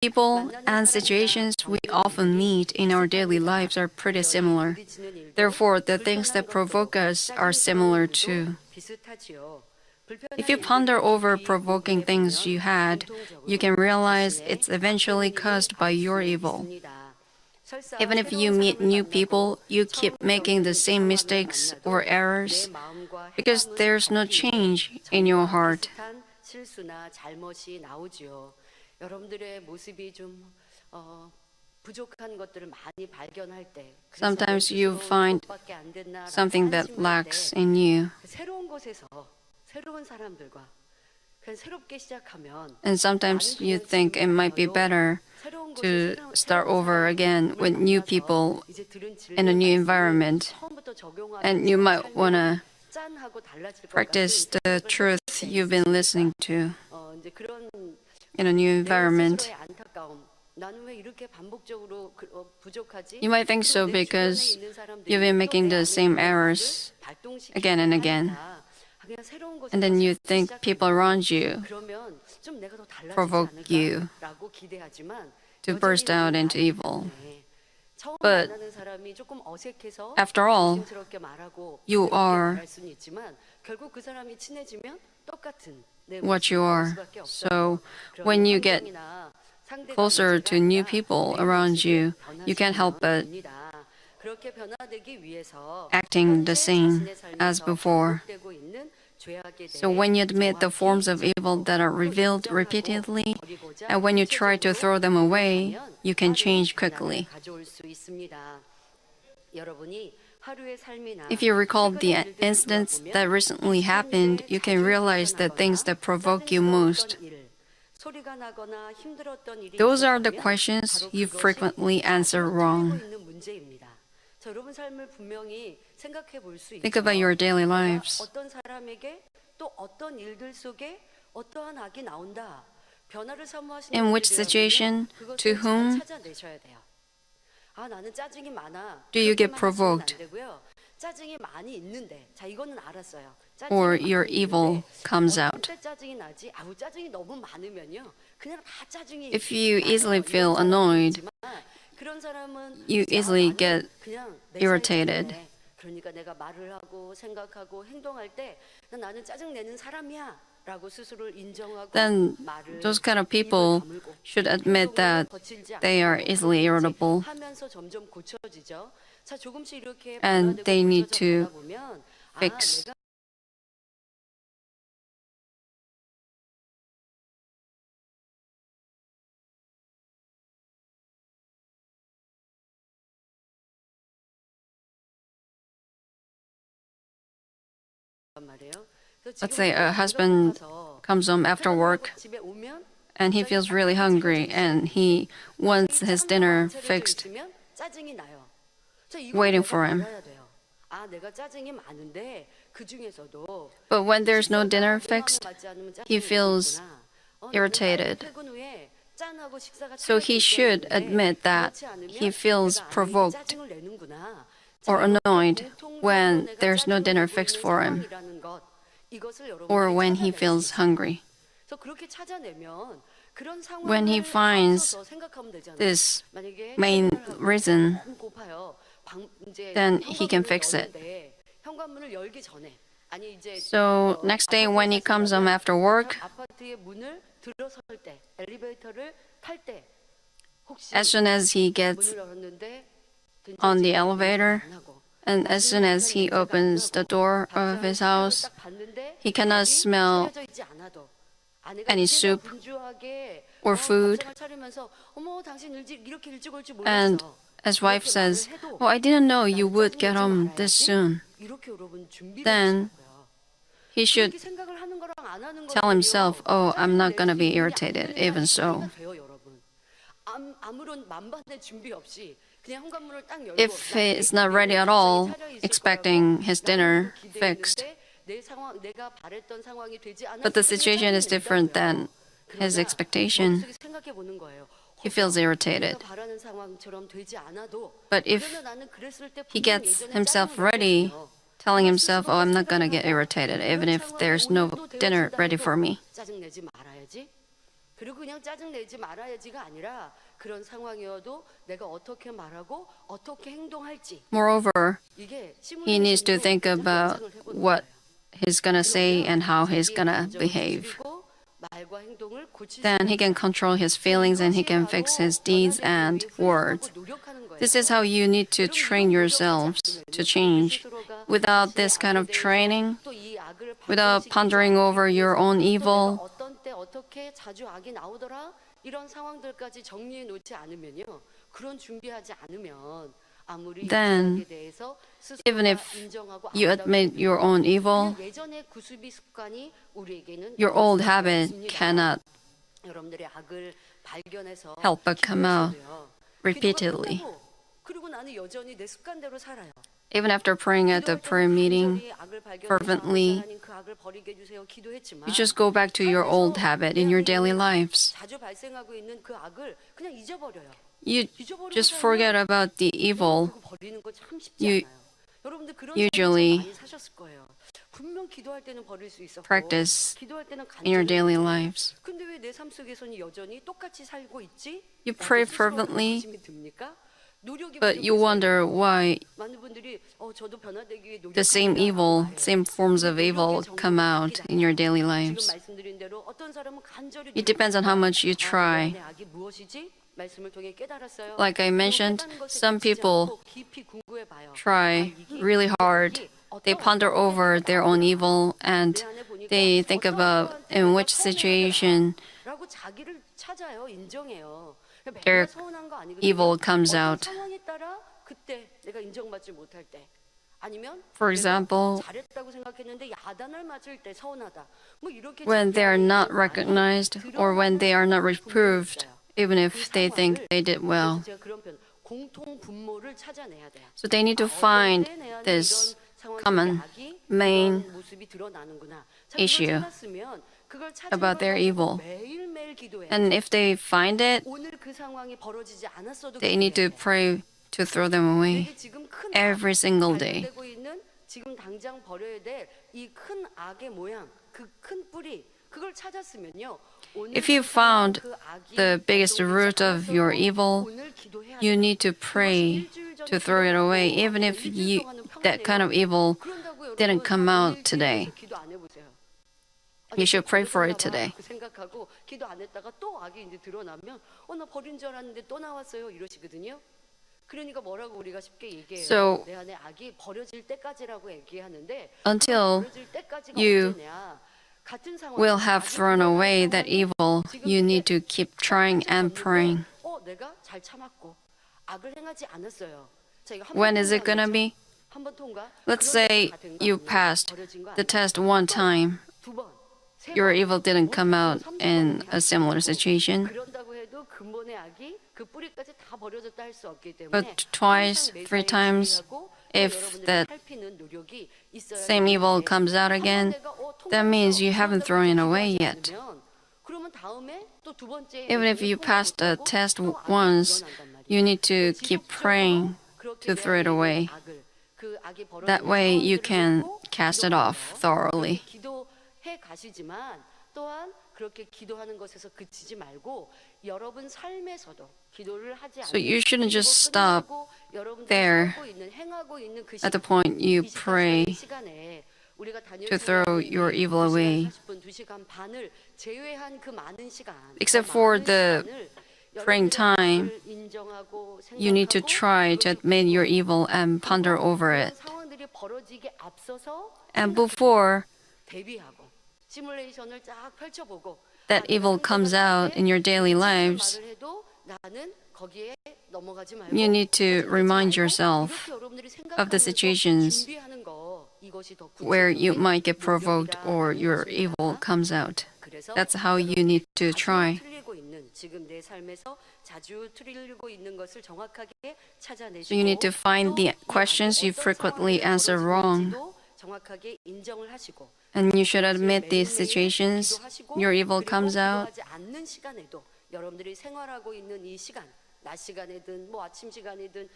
People and situations we often meet in our daily lives are pretty similar. Therefore, the things that provoke us are similar too. If you ponder over provoking things you had, you can realize it's eventually caused by your evil. Even if you meet new people, you keep making the same mistakes or errors because there's no change in your heart. Sometimes you find something that lacks in you. And sometimes you think it might be better to start over again with new people in a new environment. And you might want to practice the truth you've been listening to in a new environment. You might think so because you've been making the same errors again and again. And then you think people around you provoke you to burst out into evil. But after all, you are what you are. So when you get closer to new people around you, you can't help but acting the same as before. So when you admit the forms of evil that are revealed repeatedly, and when you try to throw them away, you can change quickly. If you recall the incidents that recently happened, you can realize the things that provoke you most. Those are the questions you frequently answer wrong. Think about your daily lives. In which situation, to whom do you get provoked? Or your evil comes out? If you easily feel annoyed, you easily get irritated. Then those kind of people should admit that they are easily irritable and they need to fix. Let's say a husband comes home after work and he feels really hungry and he wants his dinner fixed, waiting for him. But when there's no dinner fixed, he feels irritated. So he should admit that he feels provoked or annoyed when there's no dinner fixed for him, or when he feels hungry. When he finds this main reason, then he can fix it. So next day when he comes home after work, as soon as he gets on the elevator, and as soon as he opens the door of his house, he cannot smell any soup or food. And his wife says, "Oh, I didn't know you would get home this soon." Then he should tell himself, "Oh, I'm not going to be irritated, even so." If he is not ready at all, expecting his dinner fixed, but the situation is different than his expectation, he feels irritated. But if he gets himself ready, telling himself, "Oh, I'm not going to get irritated, even if there's no dinner ready for me," 그리고 그냥 짜증 내지 말아야지가 아니라 그런 상황이어도 내가 어떻게 말하고 어떻게 행동할지 Moreover, 이게 he needs to 시뮬레이션으로 think about 연상을 해보는 what 거예요. he's gonna say and how he's 자기의 gonna 감정을 behave. 추스리고 말과 행동을 고칠 Then 수가 he can 있어요. control his feelings and he 이것이 can 바로 fix his deeds 변화되기 and 위해 훈련하고 words. 노력하는 거예요. This is how you need to 여러분, train 이런 노력하지 yourselves to 않으면요, 자기 change. 스스로가 Without 자신의 this kind 악에 of 대해서 training, 또 이 악을 without 발견시키지 pondering 않기 over your 위해서 own 또 내가 evil, 어떤 때 어떻게 자주 악이 나오더라 이런 상황들까지 정리해 놓지 않으면요, 그런 준비하지 않으면 아무리 then 죄악에 대해서 even 스스로가 if 인정하고 you 안다고 admit 해도요, your own evil, 그냥 예전의 구습이 습관이 우리에게는 your 남을 old 수밖에 habit 없습니다. cannot 여러분들의 악을 발견해서 help but come out 기도하셔도요, repeatedly. 기도가 끝나고 그리고 나는 여전히 내 습관대로 살아요. Even after praying at the 기도할 때는 prayer meeting 간절히 악을 발견해서 fervently, 하나님 그 악을 버리게 해주세요 기도했지만 you just go back to your old habit in your daily lives. 자주 발생하고 있는 그 악을 그냥 잊어버려요. You 잊어버리고 just 살면 forget about the evil. 그거 버리는 거 참 쉽지 You 않아요. 여러분들 그런 usually 삶을 참 많이 사셨을 거예요. 분명 기도할 때는 버릴 수 있었고 practice 기도할 때는 in your daily 간절히 lives. 근데 왜 내 삶 속에서는 여전히 똑같이 살고 있지? You 라고 pray 스스로한테 fervently, 의구심이 듭니까? 노력이 but you 부족해서요. wonder why 많은 분들이 저도 변화되기 위해 the same evil, 노력합니다라고 same forms of 말해요. evil 노력의 come 정도가 out 바뀌지 in your 않아요. daily 지금 lives. 말씀드린 대로 어떤 사람은 간절히 It depends on how 노력합니다. much you 내 try. 안에 악이 무엇이지? 말씀을 통해 깨달았어요. Like I 그리고 mentioned, 깨닫는 것에 some 그치지 people 않고 깊이 궁구해 봐요. try 이게 really hard. They ponder over their own evil and 내 안에 보니까 they think about 어떠한 in 내가 which situation 라고 자기를 찾아요. 인정해요. their 맨날 서운한 거 아니거든요. evil comes 어떤 out. 상황에 따라 그때 내가 인정받지 못할 때 아니면 For 내가 example, 잘했다고 생각했는데 야단을 맞을 때 서운하다. 뭐 이렇게 when they are 자기 not 안에 recognized or when they are not reproved, even if they think they did well. 그래서 제가 그런 편 공통 분모를 찾아내야 돼요. So they need to find this common main issue about their evil. And if they find it, they need to pray to throw them away every single day. 지금 당장 버려야 될 이 큰 악의 모양, 그 큰 뿌리, 그걸 찾았으면요. If you found the biggest root of your evil, you need to pray to throw it away, even if that kind of evil didn't come out today. You should pray for it today. 생각하고 기도 안 했다가 또 악이 이제 드러나면 나 버린 줄 알았는데 또 나왔어요 이러시거든요. 그러니까 뭐라고 우리가 쉽게 얘기해요. So, 내 안에 악이 버려질 때까지라고 얘기하는데 until 버려질 때까지가 you 언제냐? 같은 상황 will have thrown away that evil, you need to keep trying and praying. 내가 잘 참았고 악을 행하지 않았어요. 자, 이거 When is it gonna be? 한번 통과. Let's say you passed the test one time. Your evil didn't come out in a similar situation. 그런다고 해도 근본의 악이 그 뿌리까지 다 버려졌다 할 수 없기 때문에 But twice, three times, if that same evil comes out again, that means you haven't thrown it away yet. Even if you passed a test once, you need to keep praying to throw it away. That way you can cast it off thoroughly. 기도해 가시지만 또한 그렇게 기도하는 것에서 그치지 말고 여러분 삶에서도 기도를 하지 So you shouldn't just stop there at the point you pray to throw your evil away. Except for the praying time, you need to try to admit your evil and ponder over it. And before that evil comes out in your daily lives, you need to remind yourself of the situations where you might get provoked or your evil comes out. That's how you need to try. So you need to find the questions you frequently answer wrong. And you should admit these situations your evil comes out.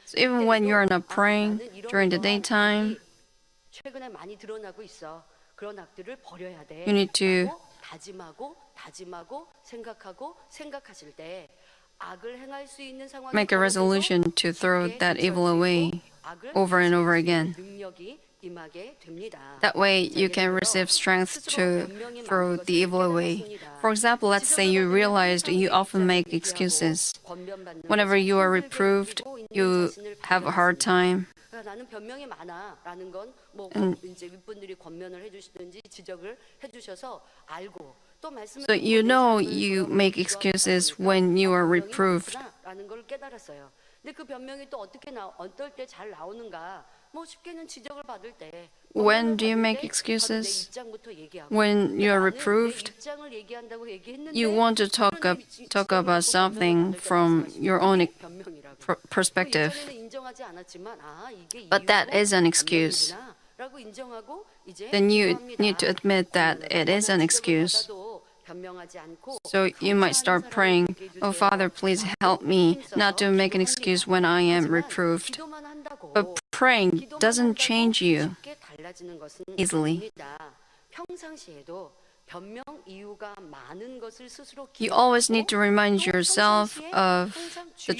So even when you're not praying during the daytime, you need to 다짐하고 생각하실 때 악을 행할 수 있는 상황에 Make a resolution to throw that evil away over and over again. 능력이 임하게 됩니다. That way, you can receive strength to throw the evil away. For example, let's say you realized you often make excuses. Whenever you are reproved, you have a hard time. 나는 변명이 많아라는 건 뭐 이제 윗분들이 권면을 해주시든지 지적을 해주셔서 알고 또 말씀을 So you know you make excuses when you are reproved. 라는 걸 깨달았어요. 근데 그 변명이 또 어떨 때 잘 나오는가? 뭐 쉽게는 지적을 받을 때. When do you make excuses? When you are reproved, you want to talk about something from your own perspective. But that is an excuse. Then you need to admit that it is an excuse. So you might start praying, "Oh Father, please help me not to make an excuse when I am reproved." But praying doesn't change you easily. You always need to remind yourself of the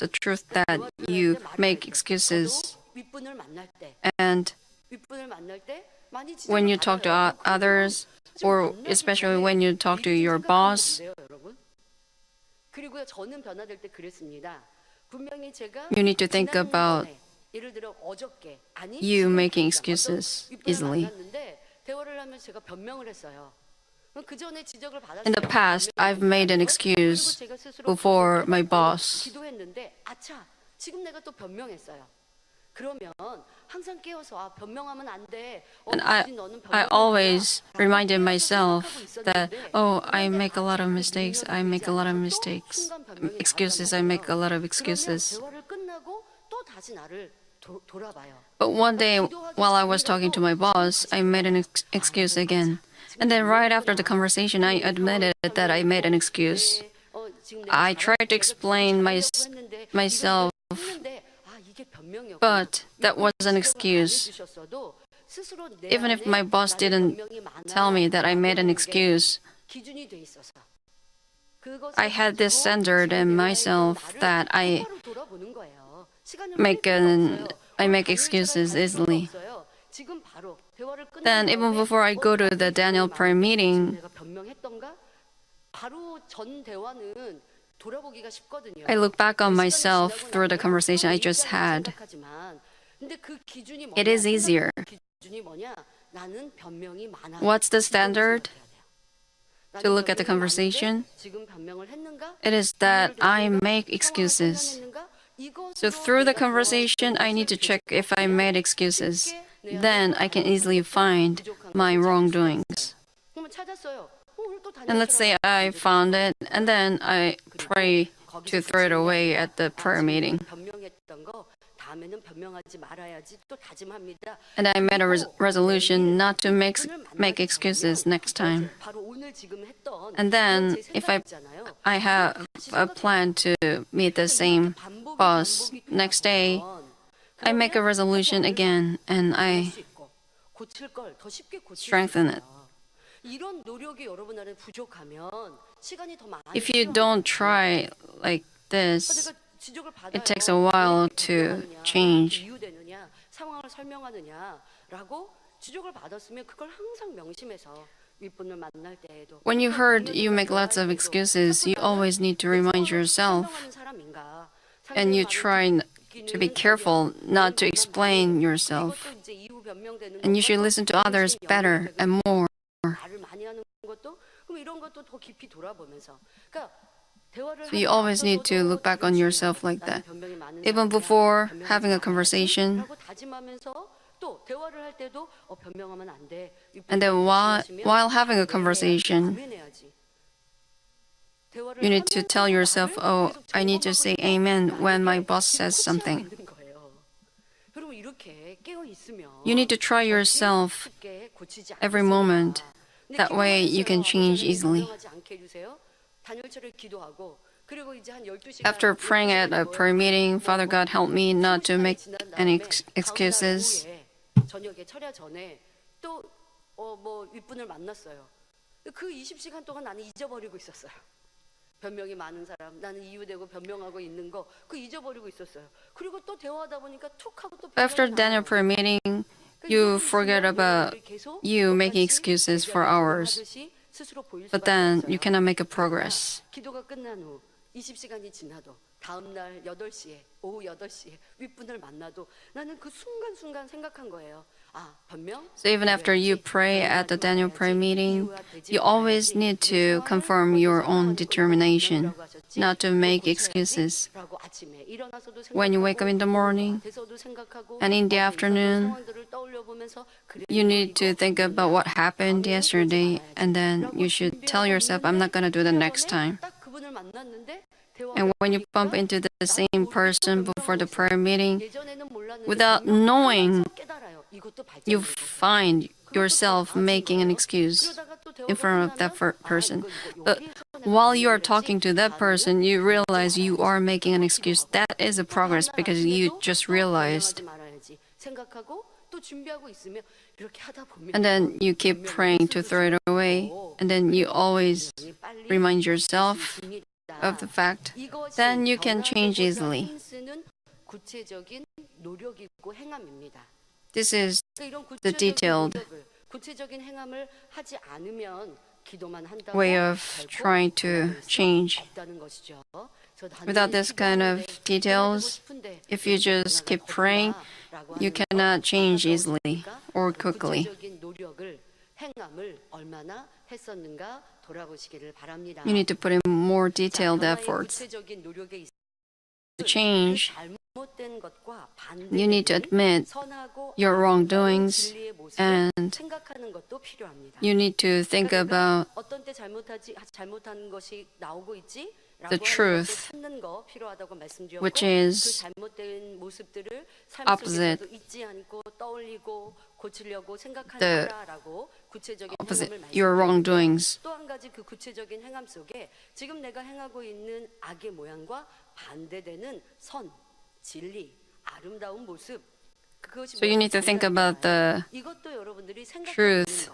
truth that you make excuses. And when you talk to others, or especially when you talk to your boss, you need to think about you making excuses easily. In the past, I've made an excuse before my boss. And I always reminded myself that, oh, I make a lot of mistakes. Excuses, I make a lot of excuses. But one day, while I was talking to my boss, I made an excuse again. And then right after the conversation, I admitted that I made an excuse. I tried to explain myself, but that was an excuse. Even if my boss didn't tell me that I made an excuse, I had this standard in myself that I make excuses easily. Then even before I go to the Daniel prayer meeting, I look back on myself through the conversation I just had. It is easier. What's the standard? To look at the conversation? It is that I make excuses. So through the conversation, I need to check if I made excuses. Then I can easily find my wrongdoings. And let's say I found it, and then I pray to throw it away at the prayer meeting. And I made a resolution not to make excuses next time. And then if I have a plan to meet the same boss next day, I make a resolution again and I strengthen it. If you don't try like this, it takes a while to change. When you heard you make lots of excuses, you always need to remind yourself, and you try to be careful not to explain yourself. And you should listen to others better and more. So you always need to look back on yourself like that. Even before having a conversation, and then while having a conversation, you need to tell yourself, oh, I need to say amen when my boss says something. You need to try yourself every moment. That way you can change easily. After praying at a prayer meeting, Father God, help me not to make any excuses. 그 20시간 동안 나는 잊어버리고 있었어요. 변명이 많은 사람, 나는 이유되고 변명하고 있는 거 그 잊어버리고 있었어요. 그리고 또 대화하다 보니까 툭 하고 또 After 변명이 Daniel 나와요. prayer meeting, you forget about you making excuses for hours, but then you cannot make a progress. 기도가 끝난 후 20시간이 지나도 다음 날 8시에 오후 8시에 윗분을 만나도 나는 그 순간순간 생각한 거예요. 아, 변명? So even after you pray at the Daniel prayer meeting, you always need to confirm your own determination, not to make excuses. When you wake up in the morning and in the afternoon, you need to think about what happened yesterday, and then you should tell yourself, I'm not going to do that next time. And when you bump into the same person before the prayer meeting, without knowing, you find yourself making an excuse in front of that person. But while you are talking to that person, you realize you are making an excuse. That is a progress because you just realized. And then you keep praying to throw it away. And then you always remind yourself of the fact. Then you can change easily. This is the detailed way of trying to change. Without this kind of details, if you just keep praying, you cannot change easily or quickly. You need to put in more detailed efforts. To change, you need to admit your wrongdoings and you need to think about the truth, which is opposite your wrongdoings. 또 한 가지 그 구체적인 행함 속에 지금 내가 행하고 있는 악의 모양과 반대되는 선, 진리, 아름다운 모습. So you need to think about the truth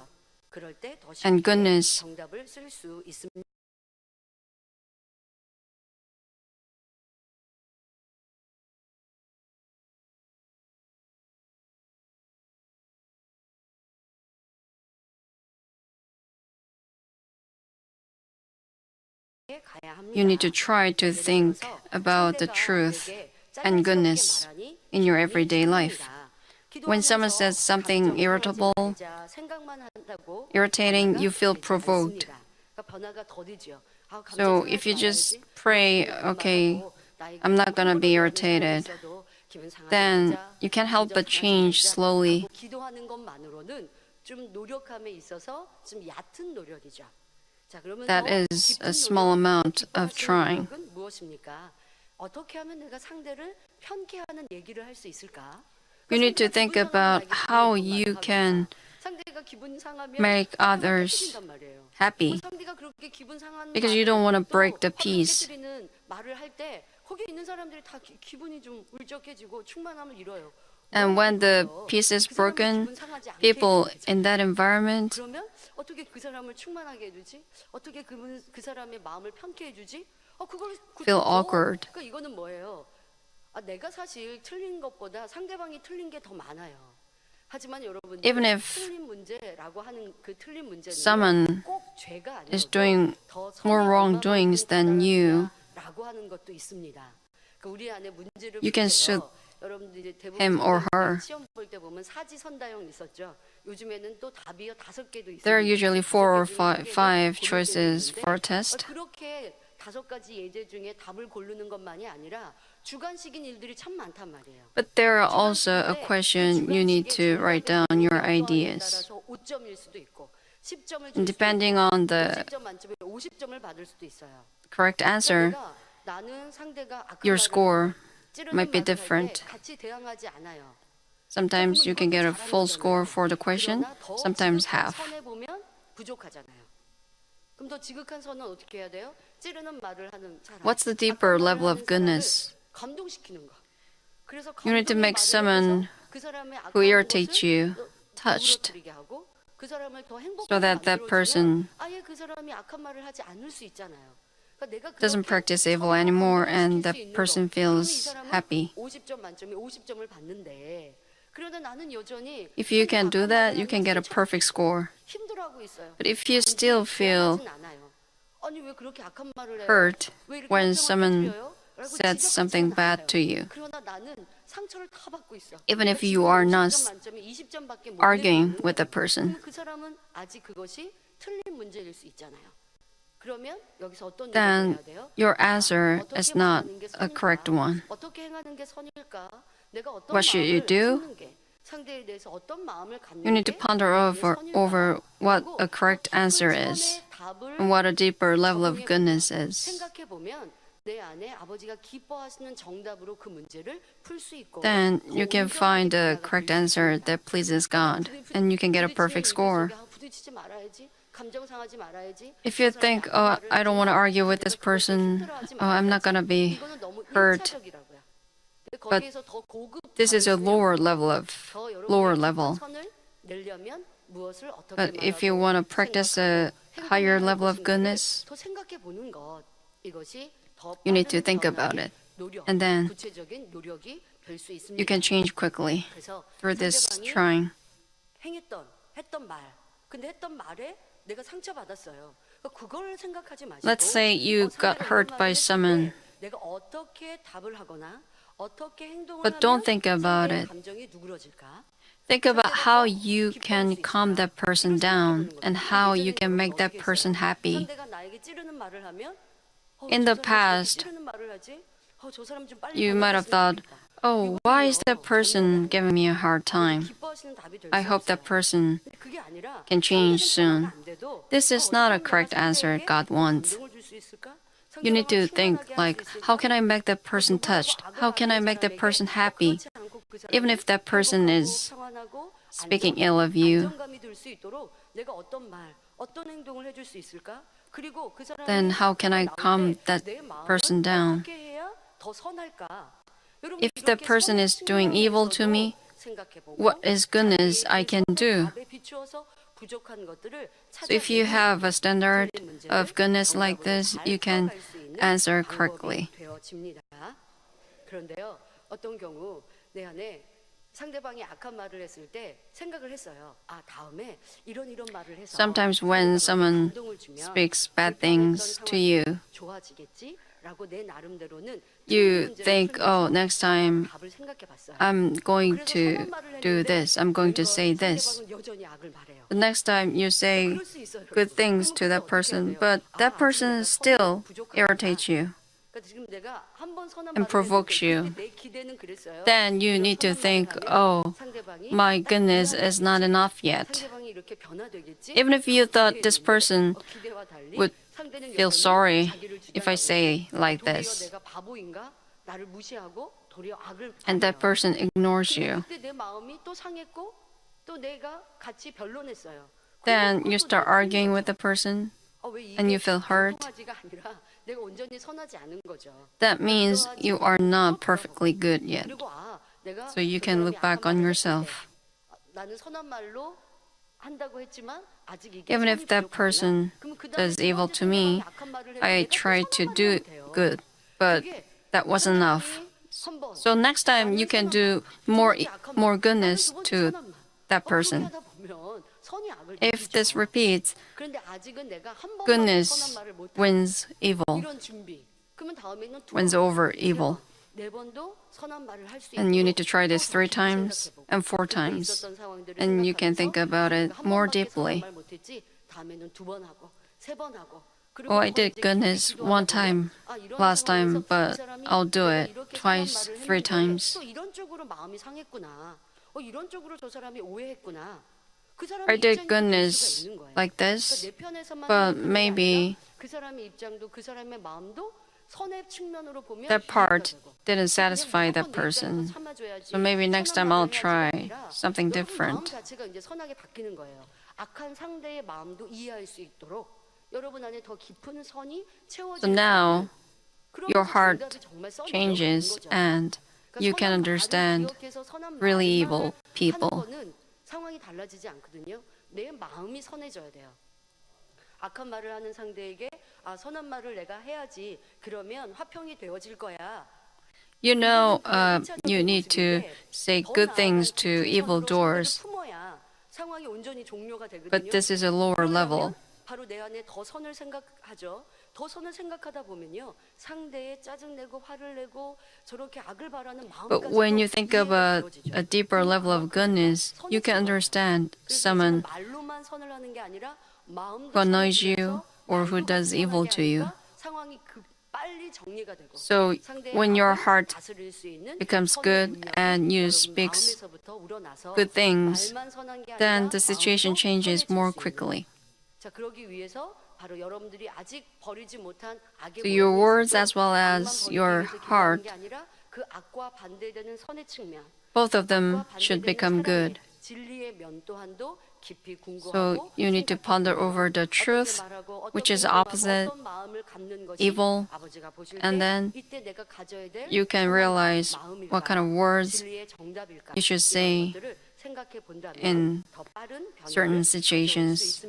and goodness. 정답을 쓸 수 있습니다. You need to try to think about the truth and goodness in your everyday life. When someone says something irritable, irritating, you feel provoked. So if you just pray, okay, I'm not going to be irritated, then you can't help but change slowly. That is a small amount of trying. You need to think about how you can make others happy because you don't want to break the peace. And when the peace is broken, people in that environment 어떻게 그 사람을 충만하게 해주지? 어떻게 그 사람의 마음을 편케 해주지? feel awkward. 그러니까 이거는 뭐예요? 내가 사실 틀린 것보다 상대방이 틀린 게 더 많아요. 하지만 여러분, Even if 틀린 문제라고 하는 그 틀린 문제는 someone 꼭 죄가 is 아니고 doing 더 more wrongdoings than you, 라고 하는 것도 있습니다. 그 우리 안에 문제를 you can shoot 여러분들 이제 him or her. 시험 볼 때 보면 사지선다형 있었죠. 요즘에는 또 답이요 5개도 있어요. There are usually 4 or 5 choices for a test. 그렇게 5가지 예제 중에 답을 고르는 것만이 아니라 주관식인 일들이 참 많단 말이에요. But there are also a question you need to write down your ideas. 5점일 수도 있고 10점을 And depending on the 10점 만점에 50점을 받을 수도 있어요. correct answer, 나는 상대가 your score 찌르는 might be 말을 할 때 different. 같이 대항하지 않아요. Sometimes you can get a full score for the question, sometimes half. 선에 보면 부족하잖아요. 그럼 더 지극한 선은 어떻게 해야 돼요? 찌르는 말을 하는 사람. What's the deeper level of goodness? 감동시키는 거. 그래서 You need to make someone who irritates you touched. 그 사람을 더 so 행복하게 that that 만들어주면 person 아예 그 사람이 악한 말을 하지 않을 수 있잖아요. 그러니까 내가 doesn't 그렇게 practice evil 서로가 anymore 감동을 and 시킬 that 수 있는 person 거. 그러면 이 feels 사람은 happy. 50점 만점에 50점을 받는데 그러다 나는 여전히 If you 상대가 can do 악한 that, 말을 you can 하면 get a 상처를 perfect score. 힘들어하고 있어요. But if you still feel 좋아하진 않아요. 아니 왜 그렇게 악한 말을 해요? hurt 왜 이렇게 when 감정을 someone 터뜨려요? 라고 said 지적하지는 something bad 않아요. to you, 그러나 나는 상처를 다 받고 있어. even if 지금 you are not 50점 만점에 20점밖에 못 arguing 내고 있는 with the 거예요. person, 그럼 그 사람은 아직 그것이 틀린 문제일 수 있잖아요. 그러면 여기서 어떤 then 노력을 해야 돼요? your answer 어떻게 is not 말하는 게 a correct 선일까? one. 어떻게 행하는 게 선일까? 내가 어떤 What should you 마음을 do? 품는 게 상대에 대해서 어떤 마음을 갖는 You need to 게 ponder 나에게 over what 선일까? a correct 깊은 answer is 선의 답을 and what a deeper level of 적용해 goodness 보면, is. 생각해 보면 내 안에 아버지가 기뻐하시는 정답으로 그 문제를 풀 수 있고 Then 더 you can 온전하게 find a 변화가 correct 될 수 answer 있습니다. that pleases God, and you can get a perfect score. 부딪히지 말아야지. 감정 상하지 말아야지. If you 저 사람이 think, 악한 oh, 말을 I don't want to 하지만 argue with 내가 this 그것에 person, 힘들어하지 oh, I'm not 말아야지. going to be 이거는 너무 hurt. 일차적이라고요. 거기에서 더 고급 This is a 다른 lower level of 더 여러분이 lower 깊은 level. 선을 내려면 무엇을 어떻게 But if you 말하고 want to practice a 생각하고 higher 행동을 level of 하는 goodness, 것인가를 더 생각해 보는 것. 이것이 더 you need to 빠른 think about 변화의 it. 노력, And then 구체적인 노력이 될 수 있습니다. you can change quickly 그래서 through this 상대방이 trying. 했던 말. 근데 했던 말에 내가 상처받았어요. 그걸 생각하지 마시고 Let's say you got 상대가 hurt 이런 by 말을 했을 someone, 때 내가 어떻게 답을 하거나 어떻게 행동을 but 하면 don't think about 상대의 it. 감정이 누그러질까? Think about how you can calm that person down and how you can make that person happy. 상대가 나에게 찌르는 말을 하면 In 저 the 사람이 저렇게 past, 찌르는 말을 하지? 저 사람 좀 빨리 you might have 변화됐으면 thought, 좋겠다. oh, why is that person giving me a hard time? 기뻐하시는 답이 될 I 수 hope that 없어요. person 근데 그게 아니라 can change 상대는 soon. 변화가 안 돼도 This is not a 어떻게 correct 내가 answer 상대에게 God wants. 감동을 줄수 있을까? You need to 상대방을 think 충만하게 할수 like, 있을까? how can I make that person 누구라고 touched? 악을 How can I 하는 make that 사람에게 person happy? 그렇지 않고 그 Even 사람이 if that person 행복하고 is 평안하고 speaking ill of you, 안정감이 들 수 있도록 내가 어떤 말, 어떤 행동을 해줄 수 있을까? 그리고 그 사람이 then how can I 나올 calm 때 that 내 마음은 person down? 어떻게 해야 더 선할까? 여러분, If that 이렇게 person 선의 is doing evil to me, 측면에서도 생각해보고 what is goodness I can do? 답에 비추어서 부족한 것들을 So if you have a standard 틀린 문제를 of goodness like 정답으로 this, 잘 you can 풀어갈 수 있는 answer 방법이 correctly. 되어집니다. 그런데요, 어떤 경우 내 안에 상대방이 악한 말을 했을 때 생각을 했어요. 아, 다음에 이런 말을 해서 Sometimes when 상대방한테 someone 감동을 주면 speaks bad 불편했던 things to 상황이 you, 좋아지겠지라고 내 나름대로는 you 틀린 문제를 think, oh, 풀면서 next time 답을 생각해봤어요. I'm going 그래서 to 선한 말을 do 했는데 this, I'm going to say 웬걸 this. 상대방은 여전히 악을 말해요. The next time you say 그럴 수 있어요, good 여러분. things 그러면 to that 그때 어떻게 해야 person, 돼요? but 아, that 아직 person 내가 still 선이 부족하구나. irritates you. 그러니까 지금 내가 한 번 선한 and 말을 provokes 했는데 you. 그때 내 기대는 그랬어요. Then you 이런 need to 선한 말을 think, 하면 oh, 상대방이 my 딱 goodness is not 변화되겠지. enough yet. 상대방이 이렇게 변화되겠지. Even if you thought this 기대했는데, person 기대와 달리 would 상대는 feel 여전히 sorry 자기를 if I 주장하고 say like 도리어 this, 내가 바보인가? 나를 무시하고 도리어 악을 and that 바래요. person ignores 근데 you. 그때 내 마음이 또 상했고 또 내가 같이 변론했어요. Then 그리고 you 그것도 start 내가 arguing 틀린 with the person, 왜 이게 and you feel hurt. 방송하지가 아니라 내가 온전히 선하지 않은 거죠. That means you are not perfectly good yet. 그리고 내가 So you 저 can 사람이 look back 악한 on 말을 yourself. 했을 때, 나는 선한 말로 한다고 했지만 아직 이게 Even 선이 if that 부족하구나. person 그럼 그다음에 does 두 evil 번째 to me, 상대방이 악한 말을 해도 I 내가 또 try 선한 to 말을 do 하면 돼요. good, but 그게 that wasn't enough. 상대방이 한 번, So next time you can do more goodness to that person. 하다 보면 선이 악을 If this 이기죠. repeats, 그런데 아직은 내가 한 번만 선한 goodness 말을 못 wins evil, 이런 준비. 그러면 다음에는 두 wins 번, over 세 evil. 번, 네 번도 선한 말을 할 수 있도록 And you need to try this 또 3 깊이 times 생각해보고, and 4 그때 times. 있었던 상황들을 And you can 생각하면서 think about it 내가 한 more 번밖에 deeply. 선한 말 못했지, 다음에는 두 번 하고 세 번 하고. Oh, I did goodness one time last time, but I'll do it twice, 3 times. 또 이런 쪽으로 마음이 상했구나. 이런 쪽으로 저 사람이 오해했구나. 그 사람의 I did 입장이 될 goodness 수가 있는 거예요. like 그러니까 this, 내 편에서만 but 생각하는 게 maybe 아니라 그 사람의 입장도 그 사람의 마음도 선의 측면으로 보면 that 이해가 part 되고. didn't 그냥 satisfy that 무조건 내 입장에서 person. 참아줘야지, So maybe next time 선한 I'll 말을 해야지가 try 아니라 something 여러분 마음 different. 자체가 이제 선하게 바뀌는 거예요. 악한 상대의 마음도 이해할 수 있도록 여러분 안에 더 깊은 선이 So 채워지는 now 그러면서 your heart 정답이 정말 선이 changes 들어가는 거죠. and 그러니까 you can 선한 말을 understand 기억해서 선한 really 말만 evil 하는 people. 거는 상황이 달라지지 않거든요. 내 마음이 선해져야 돼요. 악한 말을 하는 상대에게 선한 말을 내가 해야지. 그러면 화평이 되어질 거야. You know, you need to say good things to evildoers, 품어야 상황이 온전히 종료가 되거든요. but this is a lower level. 바로 내 안에 더 선을 생각하죠. 더 선을 생각하다 보면요, 상대에 짜증내고 화를 내고 저렇게 악을 바라는 마음까지. But when you think of a deeper level of goodness, you can understand someone 말로만 선을 하는 게 아니라 마음도 who annoys 선을 you 해서 or who does evil to you. 상황이 빨리 정리가 되고. So when your heart 다스릴 수 있는 becomes 선의 good 능력이 and you 여러분 speak 마음에서부터 우러나서 good things, 말만 선한 게 then 아니라 the situation 마음도 changes 선해질 more 수 있는. quickly. 자, 그러기 위해서 바로 여러분들이 아직 버리지 못한 악의 So your 모양이 words 있어도 as well 악만 as 버리기 your 위해서 기도하는 heart, 게 아니라 그 악과 반대되는 선의 측면, both of them 악과 should 반대되는 become 사랑의, good. 진리의 면 또한도 깊이 궁구하고 So you need to ponder over the truth, which is opposite evil, and then you can realize what kind of words you should say in certain situations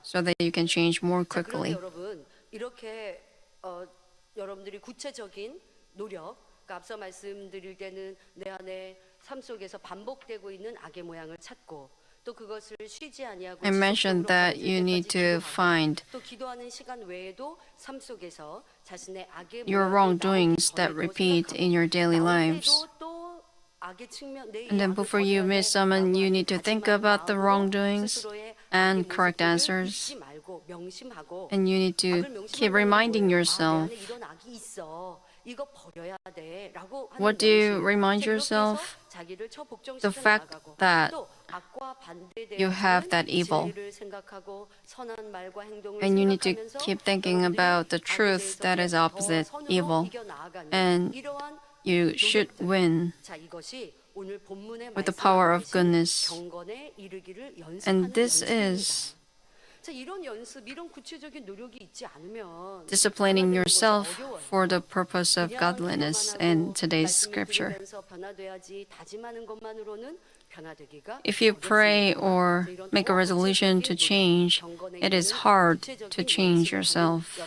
so that you can change more quickly. 여러분, 이렇게 여러분들이 구체적인 노력, 그러니까 앞서 말씀드릴 때는 내 안에 삶 속에서 반복되고 있는 악의 모양을 찾고 또 그것을 쉬지 아니하고 I mentioned that you need to find 또 기도하는 시간 외에도 삶 속에서 자신의 악의 your wrongdoings that repeat in your daily lives. 또 악의 측면, 내 And then before you miss someone, you need to think about the wrongdoings and correct answers. And you need to keep reminding yourself. What do you remind yourself? The fact that you have that evil. And you need to keep thinking about the truth that is opposite evil. And you should win with the power of goodness. And this is disciplining yourself for the purpose of godliness in today's scripture. If you pray or make a resolution to change, it is hard to change yourself.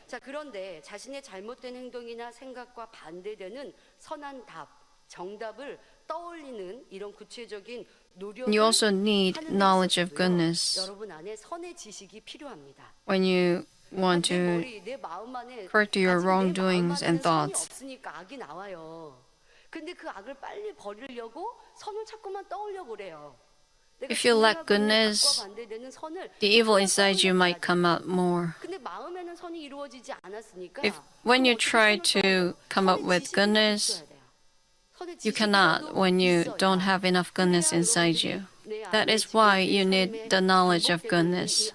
자, 그런데 자신의 잘못된 행동이나 생각과 반대되는 선한 답, 정답을 떠올리는 이런 구체적인 노력을 You also need 하는 데 knowledge of 있어서도요, goodness 여러분 안에 선의 지식이 필요합니다. when you want to 내 마음 안에 correct your 아직 내 wrongdoings 마음 안에는 and thoughts. 선이 없으니까 악이 나와요. 근데 그 악을 빨리 버리려고 선을 자꾸만 떠올려 보래요. If you lack goodness, the evil inside you might come out more. When you try to come up with goodness, you cannot when you don't have enough goodness inside you. That is why you need the knowledge of goodness.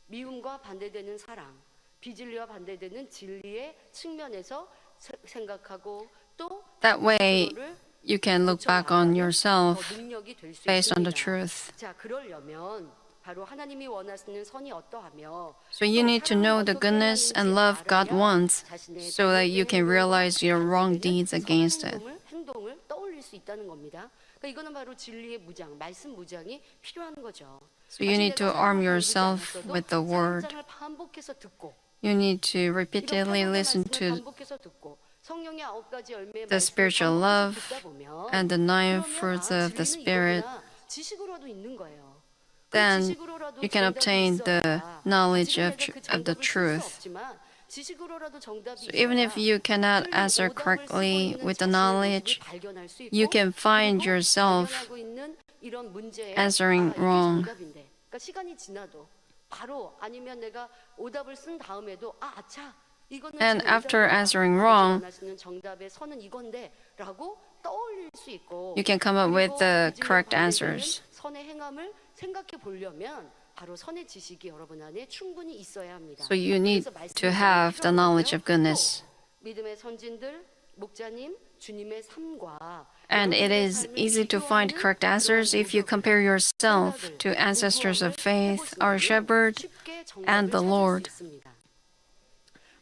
미움과 반대되는 사랑, 비진리와 반대되는 진리의 측면에서 생각하고 또 That way, you can look back on yourself based on the truth. 자, 그러려면 바로 하나님이 원하시는 선이 어떠하며 So you need to know the goodness and love God wants so that you can realize your wrong deeds against it. 행동을 떠올릴 수 있다는 겁니다. 그러니까 이거는 바로 진리의 무장, 말씀 무장이 필요한 거죠. So you need to arm yourself with the word. 반복해서 듣고 You need to repeatedly listen to the spiritual love and the 9 fruits of the Spirit. Then you can obtain the knowledge of the truth. So even if you cannot answer correctly with the knowledge, you can find yourself answering wrong. And after answering wrong, you can come up with the correct answers. So you need to have the knowledge of goodness. And it is easy to find correct answers if you compare yourself to ancestors of faith, our shepherd, and the Lord.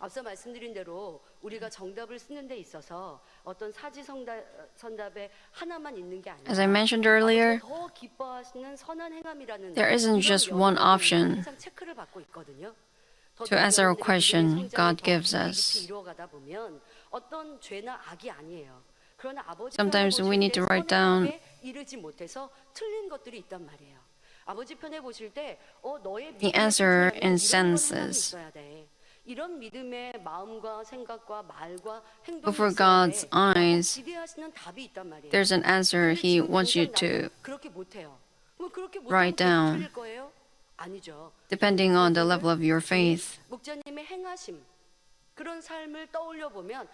앞서 말씀드린 대로 우리가 정답을 쓰는 데 있어서 어떤 사지선답에 하나만 있는 게 아니라 As I mentioned earlier, 아버지가 더 기뻐하시는 선한 행함이라는 there isn't 이런 just one 여러 option 항상 체크를 받고 있거든요. to answer a 여러분들의 question 믿음의 성장이 God 더 gives 깊이 us. 깊이 이루어가다 보면 어떤 죄나 악이 아니에요. 그러나 아버지 Sometimes 편에 we need 보실 to 때 write 선의 down 답에 이르지 못해서 틀린 것들이 있단 말이에요. 아버지 편에 보실 때 너의 the 믿음의 answer 수준에는 in 이런 행함이 senses. 있어야 돼. 이런 믿음의 마음과 생각과 말과 행동이 Before 있어야 God's 돼. 라고 eyes, 기대하시는 답이 있단 말이에요. there's an answer 근데 He 지금 wants you 당장 나는 to 그렇게 못해요. 그렇게 못하면 write 계속 down, 틀릴 거예요? 아니죠. depending on the 선생을 level of your faith. 목자님의 행하심 그런 삶을 떠올려 보면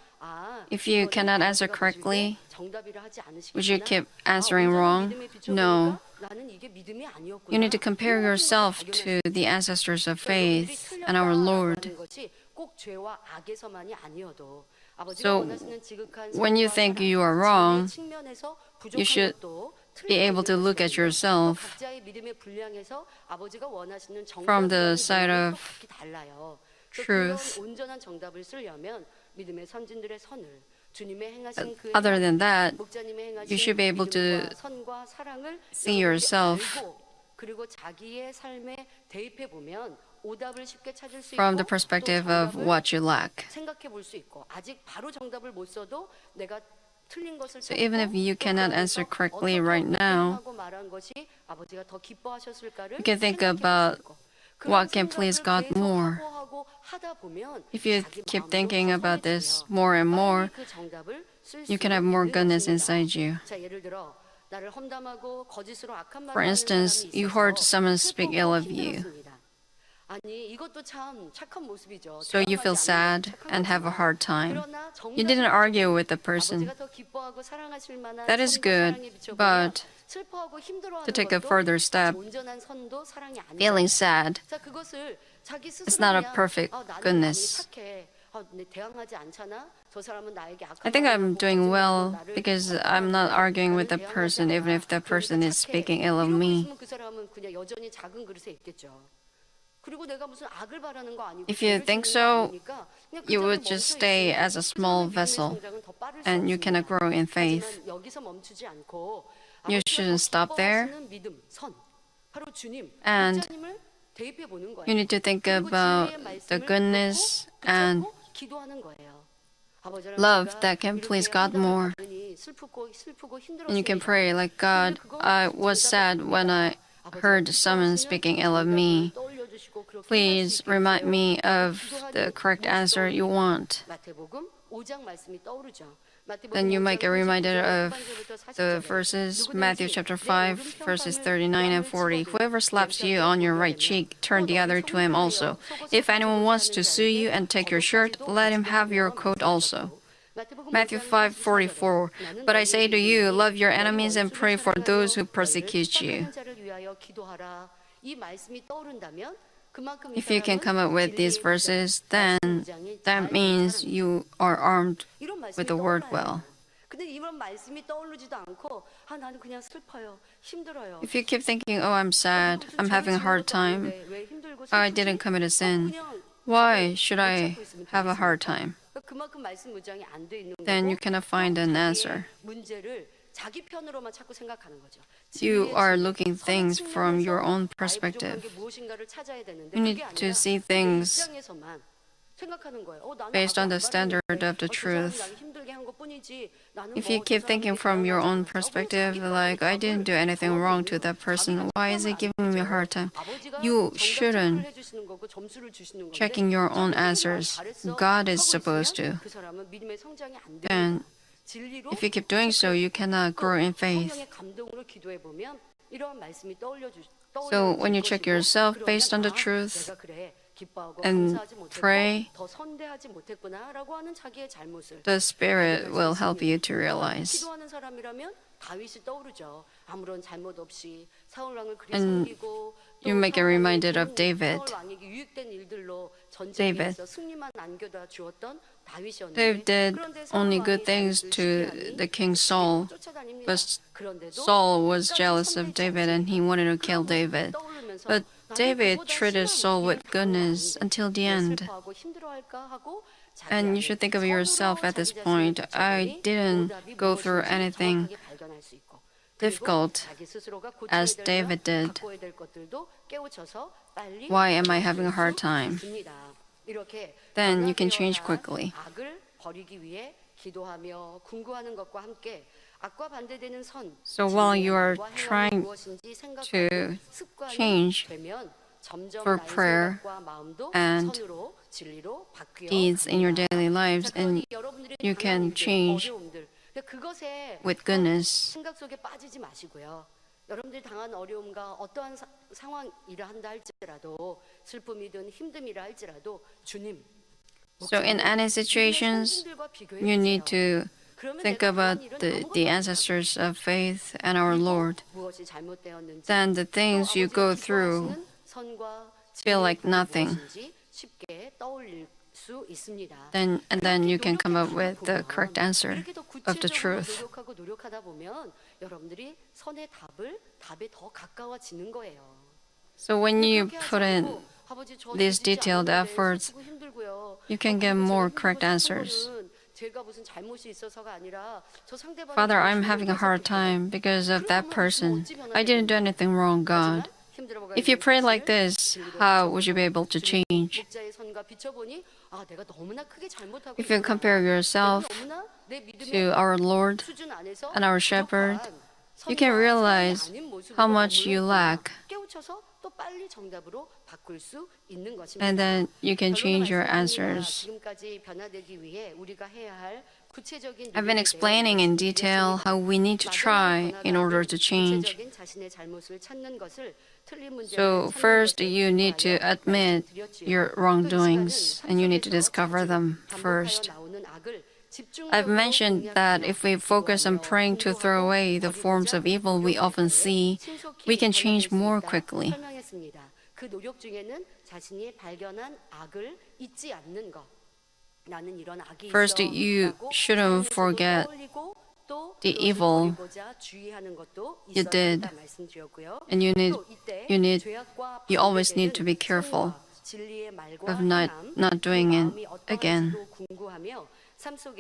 If you 이거는 cannot answer 아버지가 보실 때 correctly, 정답이라 하지 would you 않으시겠구나. keep answering 온전한 wrong? 믿음에 비춰보니까 No. 나는 이게 믿음이 아니었구나. You need to compare 이런 yourself 것을 to 발견할 수 the ancestors of 있어요. 여러분들이 faith and our 틀렸다라고 Lord. 하는 것이 꼭 죄와 악에서만이 아니어도 아버지가 So, 원하시는 지극한 when you 선과 think 사랑, you are 진리의 wrong, 측면에서 you 부족한 should 것도 틀린 be able to 것들을 look at 보시거든요. yourself 또 각자의 믿음의 분량에서 아버지가 원하시는 from the 정답이라는 side 내용이 of 또 각기 달라요. 그래서 truth. 그런 온전한 정답을 쓰려면 믿음의 선진들의 선을 주님의 행하신 그 Other than that, 목자님의 you should be 행하신 able to 믿음과 선과 사랑을 see 여러분들이 yourself 알고 그리고 자기의 삶에 대입해 보면 오답을 쉽게 찾을 수 from the 있고 perspective 또 of 정답을 what you lack. 생각해 볼 수 있고 아직 바로 정답을 못 써도 내가 틀린 것을 So even if you cannot answer correctly right now, 하고 말한 것이 아버지가 더 기뻐하셨을까를 you can think 생각해 볼수 about 있고 what 그런 can please 생각을 God 계속 more. 하고 하다 보면 If you 자기 keep 마음도 thinking 더 about this 선해지며 more and more, 빨리 그 정답을 쓸 you 수 can have more 있는 goodness 것입니다. inside you. 자, 예를 들어 나를 험담하고 거짓으로 악한 말을 For 하는 instance, 사람이 you 있어서 heard someone speak ill 슬프고 of you. 힘들었습니다. 아니 이것도 참 착한 모습이죠. So you feel 대항하지 않는 sad 건 착한 and have a 거지만 hard time. 그러나 You didn't 정답을 argue with the person. 아버지가 더 기뻐하고 사랑하실 만한 That is 선과 good, 사랑에 비춰보면 but 슬퍼하고 힘들어하는 to take a 것도 further step, 온전한 선도 사랑이 아니죠. feeling sad, 자 그것을 자기 스스로 it's not a 그냥, perfect 나는 많이 goodness. 착해. 내 대항하지 않잖아. 저 사람은 나에게 악한 I think 말을 I'm 하고 doing 거짓말로 well 나를 because 험담하는데 I'm not arguing with the 나는 person 대항하지 even if the 않아. person 그러니까 is 착해. speaking ill of 이러고 me. 있으면 그 사람은 그냥 여전히 작은 그릇에 있겠죠. 그리고 내가 무슨 악을 바라는 거 아니고 If you 죄를 think 짓는 거 so, 아니니까 그냥 그 you 자리에 would 멈춰 just stay 있으면 as a small 그러면 믿음의 vessel 성장은 더 빠를 수 and you cannot 없습니다. grow in faith. 하지만 여기서 멈추지 않고 You 아버지가 shouldn't 더 stop there. 기뻐하시는 믿음, 선, 바로 주님, And 목자님을 대입해 보는 거예요. You need to think 그리고 about 진리의 the 말씀을 goodness 놓고 and 붙잡고 기도하는 거예요. 아버지랑 love 제가 that can 이렇게 please God 험담을 more. 받으니 슬프고 And you can 힘들었습니다. pray like, God, 근데 그거 I was 정답이 sad when I 아버지가 heard someone 기뻐하시는 speaking ill of 정답을 me. 떠올려주시고 그렇게 Please 할수 있게 remind 해주세요. me of 기도하니 the correct 무엇이 answer you 떠오릅니까? want. 마태복음 5장 말씀이 떠오르죠. Then you might get reminded of the 39절에 verses, 누구든지 Matthew chapter 내 5, 오른편 verses 뺨을 39 and 40. 뺨을 Whoever slaps you on your right cheek, turn the other to him also. If anyone wants to sue you and take your shirt, let him have your coat also. Matthew 5:44. But I say to you, love your enemies and pray for those who persecute you. If you can come up with these verses, then that means you are armed with the word well. 근데 이런 말씀이 떠오르지도 않고 나는 그냥 슬퍼요. 힘들어요. If you keep thinking, oh, I'm sad, I'm having a hard time, I didn't commit a sin, why should I have a hard time? 그만큼 말씀 무장이 안 돼 있는 Then you 거고 cannot find an answer. 문제를 자기 편으로만 자꾸 생각하는 거죠. You are looking things from your own perspective. 무엇인가를 찾아야 되는데 You need 그게 to 아니라 see 그 things 입장에서만 생각하는 거예요. 나는 based on 악을 the 안 standard 바라는데 of the 저 사람이 truth. 나를 힘들게 한 것뿐이지 나는 If you 저 keep thinking 사람에게 from your 대항하지 own 않았다. perspective, 자기 like, I didn't do anything wrong to that person, why is he giving me a hard time? You shouldn't checking your own answers. God is supposed to. Then, if you keep doing so, you cannot grow in faith. So when you check yourself based on the truth and pray, the Spirit will help you to realize. 기도하는 사람이라면 다윗이 떠오르죠. 아무런 잘못 없이 사울 왕을 그리 And 섬기고 you may get reminded of David. 사울 왕에게 유익된 일들로 David. 전쟁에서 승리만 안겨다 주었던 다윗이었는데 David did 그런데 사울 only 왕이 good things 다윗을 to 시기하니 the king Saul, 쫓아다닙니다. but 그런데도 Saul was 끝까지 jealous of 섬기지 David and he wanted to kill 그런 모습이 David. 떠오르면서 But David treated Saul with goodness until the end. And you should think of yourself at this point. I didn't go through anything difficult as David did. Why am I having a hard time? Then you can change quickly. So while you are trying to change for prayer and deeds in your daily lives, and you can change with goodness. 여러분들이 당한 어려움과 어떠한 상황이라 한다 할지라도 슬픔이든 힘듦이라 할지라도 주님. So in any situations, you need to think about the ancestors of faith and our Lord. Then the things you go through feel like nothing. Then you can come up with the correct answer of the truth. So when you put in these detailed efforts, you can get more correct answers. Father, I'm having a hard time because of that person. I didn't do anything wrong, God. If you pray like this, how would you be able to change? If you compare yourself to our Lord and our Shepherd, you can realize how much you lack. And then you can change your answers. I've been explaining in detail how we need to try in order to change. So first, you need to admit your wrongdoings, and you need to discover them first. I've mentioned that if we focus on praying to throw away the forms of evil we often see, we can change more quickly. First, you shouldn't forget the evil you did, and you always need to be careful of not doing it again.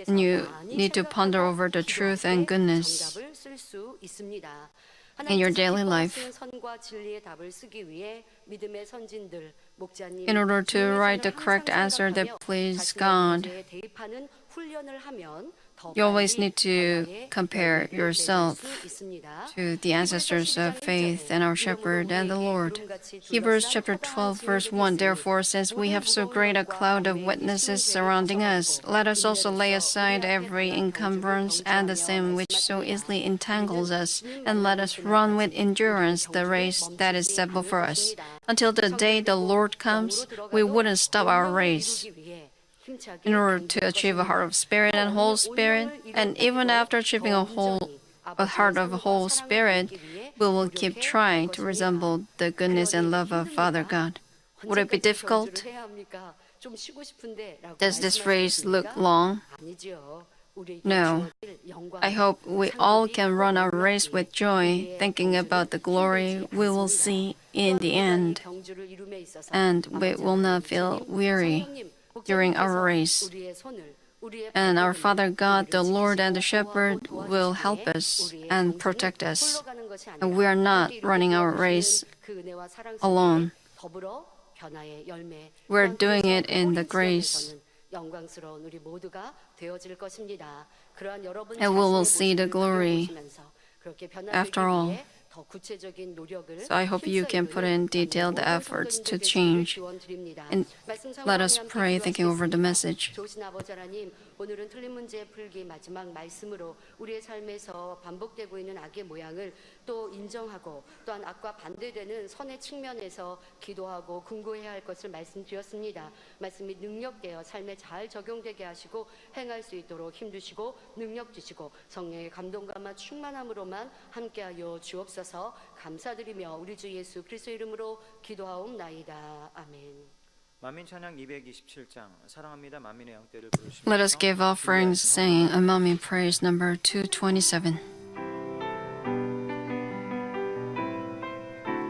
And you need to ponder over the truth and goodness in your daily life. In order to write the correct answer that pleases God, you always need to compare yourself to the ancestors of faith and our Shepherd and the Lord. Hebrews chapter 12, verse 1, Therefore, since we have so great a cloud of witnesses surrounding us, let us also lay aside every encumbrance and the sin which so easily entangles us, and let us run with endurance the race that is set before us. Until the day the Lord comes, we wouldn't stop our race. In order to achieve a heart of spirit and whole spirit, and even after achieving a heart of a whole spirit, we will keep trying to resemble the goodness and love of Father God. Would it be difficult? Does this race look long? No. I hope we all can run our race with joy, thinking about the glory we will see in the end, and we will not feel weary during our race. And our Father God, the Lord and the Shepherd, will help us and protect us. And we are not running our race alone. We're doing it in the grace. And we will see the glory after all. So I hope you can put in detailed efforts to change. And let us pray thinking over the message. 오늘은 틀린 문제 풀기 마지막 말씀으로 우리의 삶에서 반복되고 있는 악의 모양을 또 인정하고 또한 악과 반대되는 선의 측면에서 기도하고 궁구해야 할 것을 말씀드렸습니다. 말씀이 능력되어 삶에 잘 적용되게 하시고 행할 수 있도록 힘주시고 능력 주시고 성령의 감동감과 충만함으로만 함께하여 주옵소서. 감사드리며 우리 주 예수 그리스도 이름으로 기도하옵나이다. 아멘. 만민 찬양 227장 사랑합니다 만민의 양떼를 부르시며 Let us give offerings singing a Manmin praise number 227.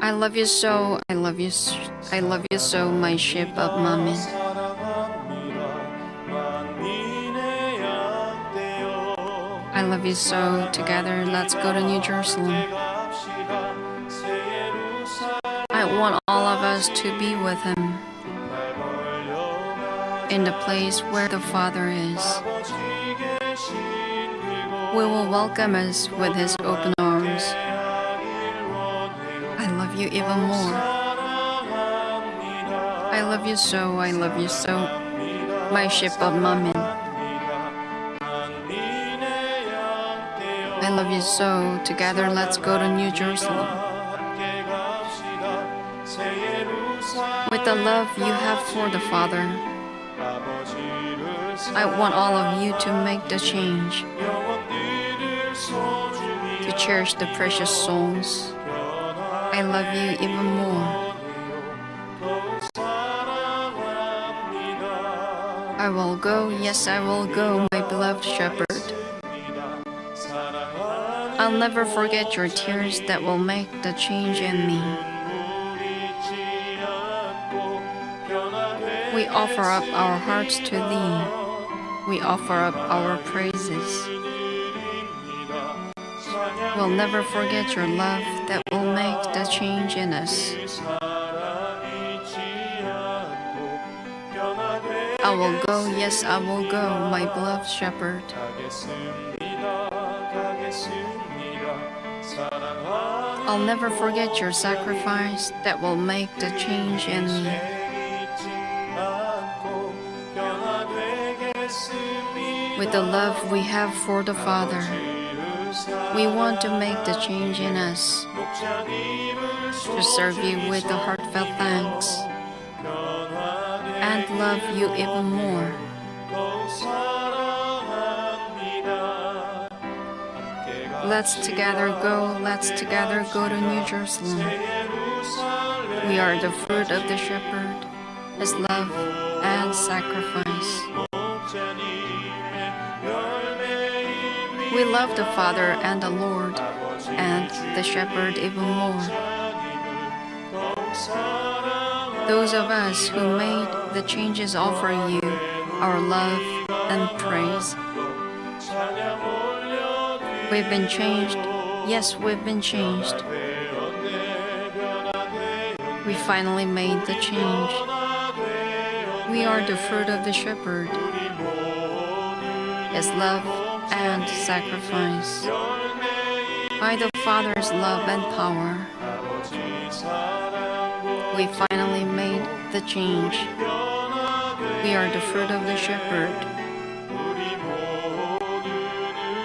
I love you so, I love you, I love you so, my ship of Mammon. I love you so, together let's go to New Jerusalem. I want all of us to be with him in the place where the Father is. We will welcome us with his open arms. I love you even more. I love you so, I love you so, my ship of Mammon. I love you so, together let's go to New Jerusalem. With the love you have for the Father, I want all of you to make the change, to cherish the precious souls. I love you even more. I will go, yes, I will go, my beloved shepherd. I'll never forget your tears that will make the change in me. We offer up our hearts to thee. We offer up our praises. We'll never forget your love that will make the change in us. I will go, yes, I will go, my beloved shepherd. I'll never forget your sacrifice that will make the change in me. With the love we have for the Father, we want to make the change in us, to serve you with the heartfelt thanks, and love you even more. Let's together go to New Jerusalem. We are the fruit of the shepherd, his love and sacrifice. We love the Father and the Lord, and the shepherd even more. Those of us who made the changes offer you our love and praise. We've been changed. Yes, we've been changed. We finally made the change. We are the fruit of the shepherd, his love and sacrifice. By the Father's love and power, we finally made the change. We are the fruit of the shepherd,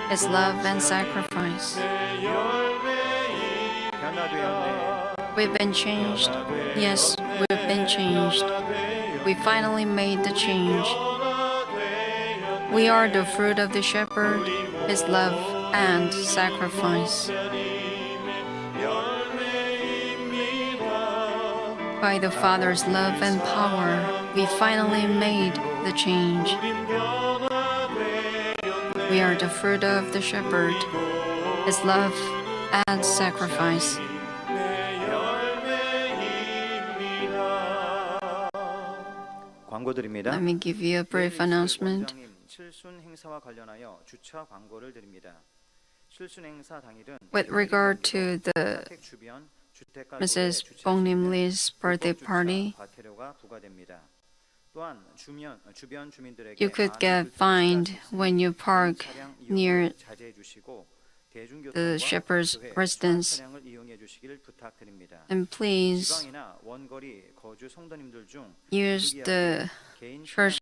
his love and sacrifice. We've been changed. Yes, we've been changed. We finally made the change. We are the fruit of the shepherd, his love and sacrifice. By the Father's love and power, we finally made the change. We are the fruit of the shepherd, his love and sacrifice. 광고드립니다. Let me give you a brief announcement. 칠순 행사와 관련하여 주차 광고를 드립니다. 칠순 행사 당일은 With regard to the 주택 주변 주택가 Mrs. 도로에 Bongnim 주차시키는 Lee's birthday 불법 party, 주차 과태료가 부과됩니다. 또한 주변 주민들에게 you could 많은 get 불법 fined 주차 when you park 차량 near 이용을 자제해 주시고 대중교통과 the shepherd's 교회 residence. 차량을 이용해 주시길 부탁드립니다. And please 지방이나 원거리 거주 성도님들 중 use the 개인 church